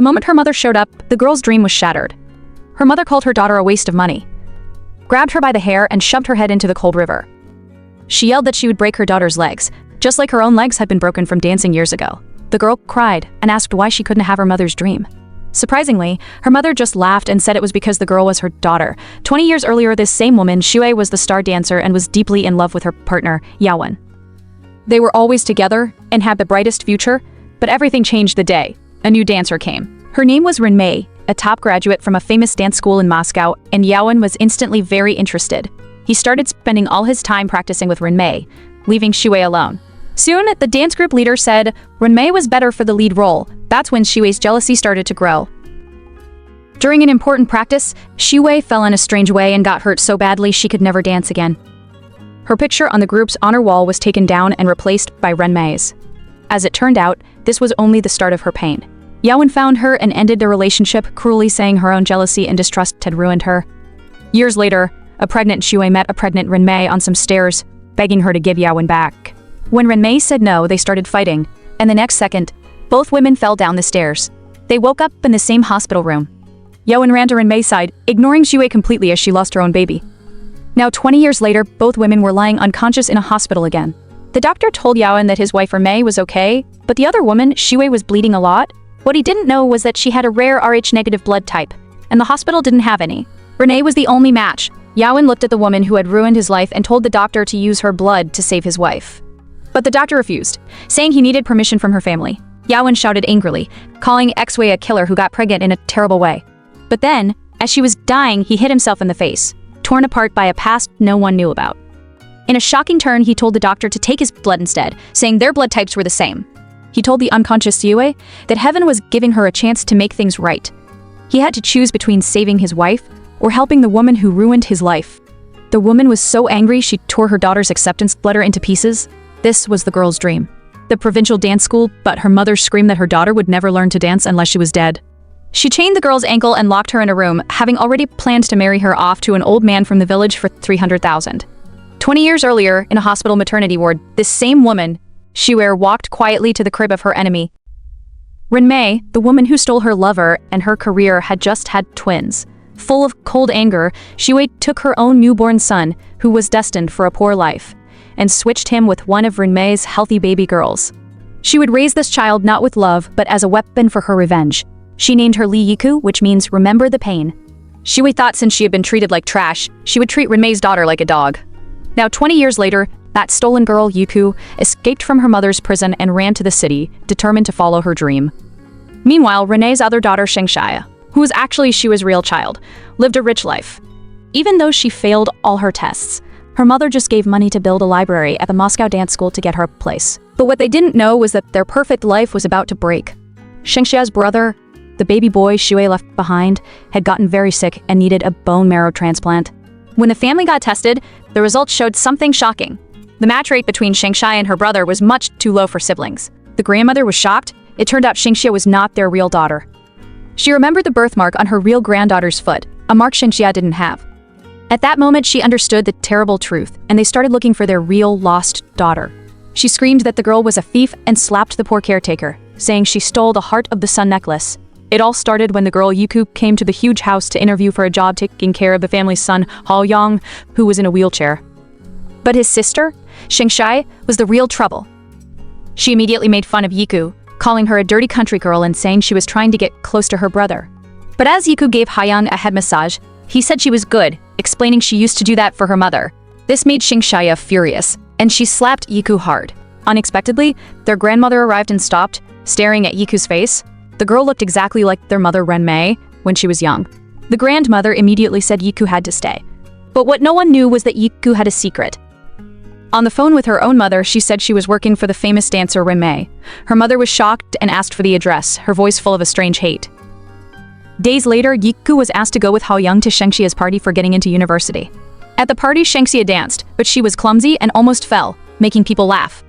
moment her mother showed up, the girl's dream was shattered. Her mother called her daughter a waste of money, grabbed her by the hair and shoved her head into the cold river. She yelled that she would break her daughter's legs, just like her own legs had been broken from dancing years ago. The girl cried and asked why she couldn't have her mother's dream. Surprisingly, her mother just laughed and said it was because the girl was her daughter. 20 years earlier, this same woman, Xue, was the star dancer and was deeply in love with her partner, Yawen. They were always together and had the brightest future, but everything changed the day a new dancer came. Her name was Renmei, a top graduate from a famous dance school in Moscow, and Yawen was instantly very interested. He started spending all his time practicing with Renmei, leaving Xue alone. Soon, the dance group leader said Renmei was better for the lead role. That's when Xue's jealousy started to grow. During an important practice, Xue fell in a strange way and got hurt so badly she could never dance again. Her picture on the group's honor wall was taken down and replaced by Renmei's. As it turned out, this was only the start of her pain. Yawen found her and ended their relationship, cruelly saying her own jealousy and distrust had ruined her. Years later, a pregnant Xue met a pregnant Renmei on some stairs, begging her to give Yawen back. When Renmei said no, they started fighting, and the next second, both women fell down the stairs. They woke up in the same hospital room. Yawen ran to Renmei's side, ignoring Xue completely as she lost her own baby. Now 20 years later, both women were lying unconscious in a hospital again. The doctor told Yawen that his wife Renmei was okay, but the other woman, Xue, was bleeding a lot. What he didn't know was that she had a rare Rh-negative blood type, and the hospital didn't have any. Renmei was the only match. Yawen looked at the woman who had ruined his life and told the doctor to use her blood to save his wife. But the doctor refused, saying he needed permission from her family. Yawen shouted angrily, calling Xue a killer who got pregnant in a terrible way. But then, as she was dying, he hit himself in the face, torn apart by a past no one knew about. In a shocking turn, he told the doctor to take his blood instead, saying their blood types were the same. He told the unconscious Xue that heaven was giving her a chance to make things right. He had to choose between saving his wife or helping the woman who ruined his life. The woman was so angry she tore her daughter's acceptance letter into pieces. This was the girl's dream. The provincial dance school, but her mother screamed that her daughter would never learn to dance unless she was dead. She chained the girl's ankle and locked her in a room, having already planned to marry her off to an old man from the village for 300,000. 20 years earlier, in a hospital maternity ward, this same woman, Xue, walked quietly to the crib of her enemy. Renmei, the woman who stole her lover and her career, had just had twins. Full of cold anger, Xue took her own newborn son, who was destined for a poor life, and switched him with one of Renmei's healthy baby girls. She would raise this child not with love, but as a weapon for her revenge. She named her Li Yiku, which means remember the pain. Xue thought since she had been treated like trash, she would treat Renmei's daughter like a dog. Now 20 years later, that stolen girl, Yiku, escaped from her mother's prison and ran to the city, determined to follow her dream. Meanwhile, Renmei's other daughter, Shengxia, who was actually Xue's real child, lived a rich life. Even though she failed all her tests, her mother just gave money to build a library at the Moscow dance school to get her a place. But what they didn't know was that their perfect life was about to break. Shengxia's brother, the baby boy Xue left behind, had gotten very sick and needed a bone marrow transplant. When the family got tested, the results showed something shocking. The match rate between Shengxia and her brother was much too low for siblings. The grandmother was shocked. It turned out Shengxia was not their real daughter. She remembered the birthmark on her real granddaughter's foot, a mark Shengxia didn't have. At that moment, she understood the terrible truth, and they started looking for their real lost daughter. She screamed that the girl was a thief and slapped the poor caretaker, saying she stole the heart of the sun necklace. It all started when the girl Yiku came to the huge house to interview for a job taking care of the family's son, Haoyang, who was in a wheelchair. But his sister, Shengxia, was the real trouble. She immediately made fun of Yiku, calling her a dirty country girl and saying she was trying to get close to her brother. But as Yiku gave Haoyang a head massage, he said she was good, explaining she used to do that for her mother. This made Shengxia furious, and she slapped Yiku hard. Unexpectedly, their grandmother arrived and stopped, staring at Yiku's face. The girl looked exactly like their mother Renmei when she was young. The grandmother immediately said Yiku had to stay. But what no one knew was that Yiku had a secret. On the phone with her own mother, she said she was working for the famous dancer Renmei. Her mother was shocked and asked for the address, her voice full of a strange hate. Days later, Yiku was asked to go with Haoyang to Shengxia's party for getting into university. At the party, Shengxia danced, but she was clumsy and almost fell, making people laugh.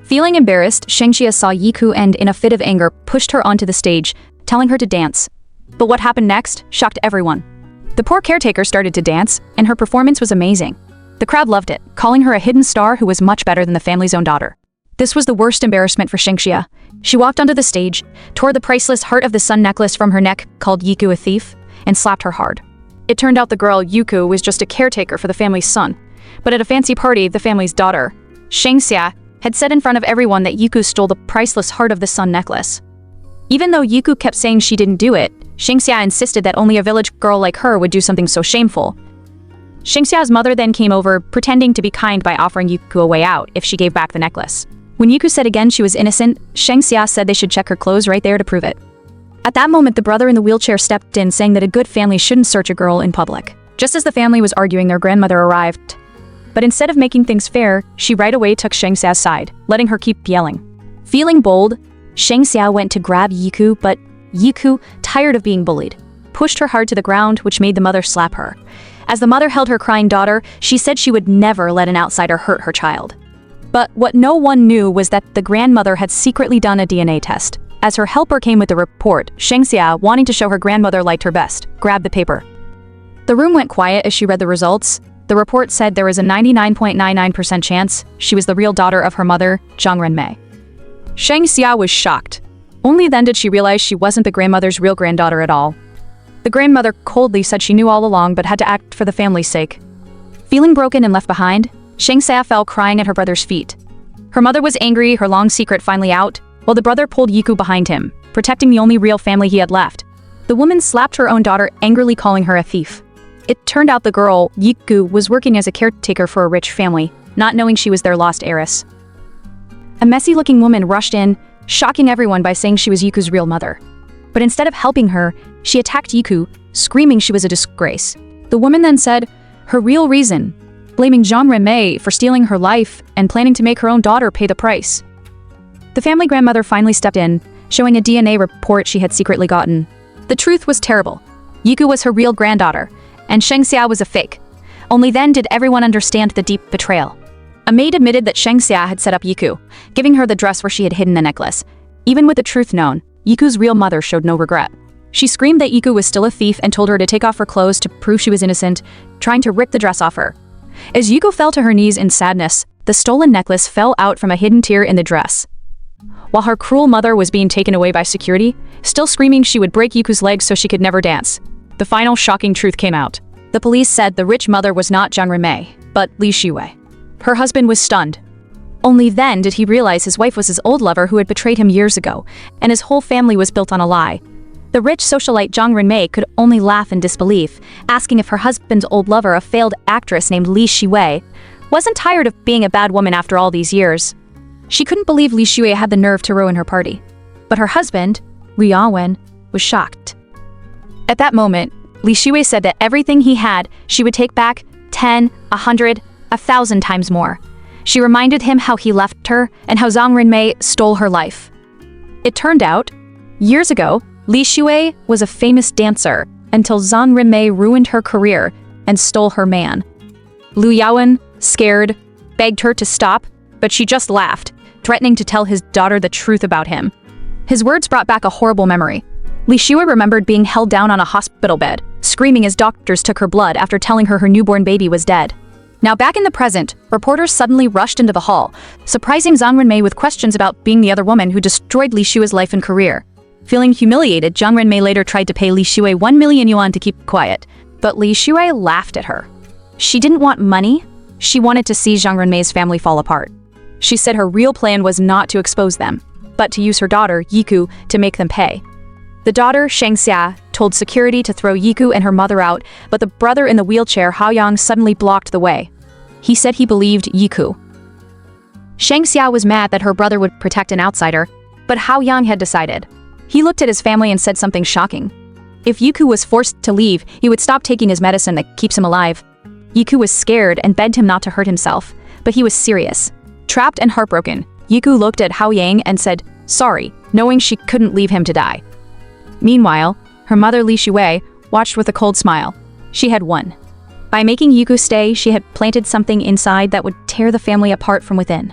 Feeling embarrassed, Shengxia saw Yiku and, in a fit of anger, pushed her onto the stage, telling her to dance. But what happened next shocked everyone. The poor caretaker started to dance, and her performance was amazing. The crowd loved it, calling her a hidden star who was much better than the family's own daughter. This was the worst embarrassment for Shengxia. She walked onto the stage, tore the priceless Heart of the Sun necklace from her neck, called Yiku a thief, and slapped her hard. It turned out the girl, Yiku, was just a caretaker for the family's son. But at a fancy party, the family's daughter, Shengxia, had said in front of everyone that Yiku stole the priceless Heart of the Sun necklace. Even though Yiku kept saying she didn't do it, Shengxia insisted that only a village girl like her would do something so shameful. Shengxia's mother then came over, pretending to be kind by offering Yiku a way out if she gave back the necklace. When Yiku said again she was innocent, Shengxia said they should check her clothes right there to prove it. At that moment, the brother in the wheelchair stepped in, saying that a good family shouldn't search a girl in public. Just as the family was arguing, their grandmother arrived. But instead of making things fair, she right away took Shengxia's side, letting her keep yelling. Feeling bold, Shengxia went to grab Yiku, but Yiku, tired of being bullied, pushed her hard to the ground, which made the mother slap her. As the mother held her crying daughter, she said she would never let an outsider hurt her child. But what no one knew was that the grandmother had secretly done a DNA test. As her helper came with the report, Shengxia, wanting to show her grandmother liked her best, grabbed the paper. The room went quiet as she read the results. The report said there was a 99.99% chance she was the real daughter of her mother, Zhang Renmei. Shengxia was shocked. Only then did she realize she wasn't the grandmother's real granddaughter at all. The grandmother coldly said she knew all along but had to act for the family's sake. Feeling broken and left behind, Shengxia fell crying at her brother's feet. Her mother was angry, her long secret finally out, while the brother pulled Yiku behind him, protecting the only real family he had left. The woman slapped her own daughter, angrily calling her a thief. It turned out the girl, Yiku, was working as a caretaker for a rich family, not knowing she was their lost heiress. A messy-looking woman rushed in, shocking everyone by saying she was Yiku's real mother. But instead of helping her, she attacked Yiku, screaming she was a disgrace. The woman then said her real reason, blaming Zhang Renmei for stealing her life and planning to make her own daughter pay the price. The family grandmother finally stepped in, showing a DNA report she had secretly gotten. The truth was terrible. Yiku was her real granddaughter, and Shengxia was a fake. Only then did everyone understand the deep betrayal. A maid admitted that Shengxia had set up Yiku, giving her the dress where she had hidden the necklace. Even with the truth known, Yiku's real mother showed no regret. She screamed that Yiku was still a thief and told her to take off her clothes to prove she was innocent, trying to rip the dress off her. As Yiku fell to her knees in sadness, the stolen necklace fell out from a hidden tear in the dress. While her cruel mother was being taken away by security, still screaming she would break Yiku's legs so she could never dance. The final shocking truth came out. The police said the rich mother was not Zhang Renmei, but Li Yiku. Her husband was stunned. Only then did he realize his wife was his old lover who had betrayed him years ago, and his whole family was built on a lie. The rich socialite Zhang Renmei could only laugh in disbelief, asking if her husband's old lover, a failed actress named Li Yiku, wasn't tired of being a bad woman after all these years. She couldn't believe Li Yiku had the nerve to ruin her party. But her husband, Li Yiku, was shocked. At that moment, Li Yiku said that everything he had, she would take back 10, 100, 1,000 times more. She reminded him how he left her and how Zhang Renmei stole her life. It turned out, years ago, Li Yiku was a famous dancer until Zhang Renmei ruined her career and stole her man. Li Yiku, scared, begged her to stop, but she just laughed, threatening to tell his daughter the truth about him. His words brought back a horrible memory. Li Yiku remembered being held down on a hospital bed, screaming as doctors took her blood after telling her her newborn baby was dead. Now back in the present, reporters suddenly rushed into the hall, surprising Zhang Renmei with questions about being the other woman who destroyed Li Yiku's life and career. Feeling humiliated, Zhang Renmei later tried to pay Li Yiku 1 million yuan to keep quiet, but Li Yiku laughed at her. She didn't want money, she wanted to see Zhang Renmei's family fall apart. She said her real plan was not to expose them, but to use her daughter, Yiku, to make them pay. The daughter, Shengxia, told security to throw Yiku and her mother out, but the brother in the wheelchair, Haoyang, suddenly blocked the way. He said he believed Yiku. Shengxia was mad that her brother would protect an outsider, but Haoyang had decided. He looked at his family and said something shocking. If Yiku was forced to leave, he would stop taking his medicine that keeps him alive. Yiku was scared and begged him not to hurt himself, but he was serious. Trapped and heartbroken, Yiku looked at Haoyang and said, "Sorry," knowing she couldn't leave him to die. Meanwhile, her mother Li Yiku watched with a cold smile. She had won. By making Yiku stay, she had planted something inside that would tear the family apart from within.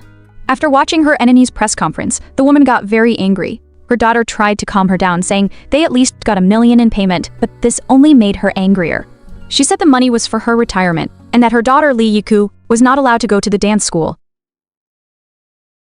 After watching her enemy's press conference, the woman got very angry. Her daughter tried to calm her down, saying they at least got 1 million in payment, but this only made her angrier. She said the money was for her retirement, and that her daughter Li Yiku was not allowed to go to the dance school.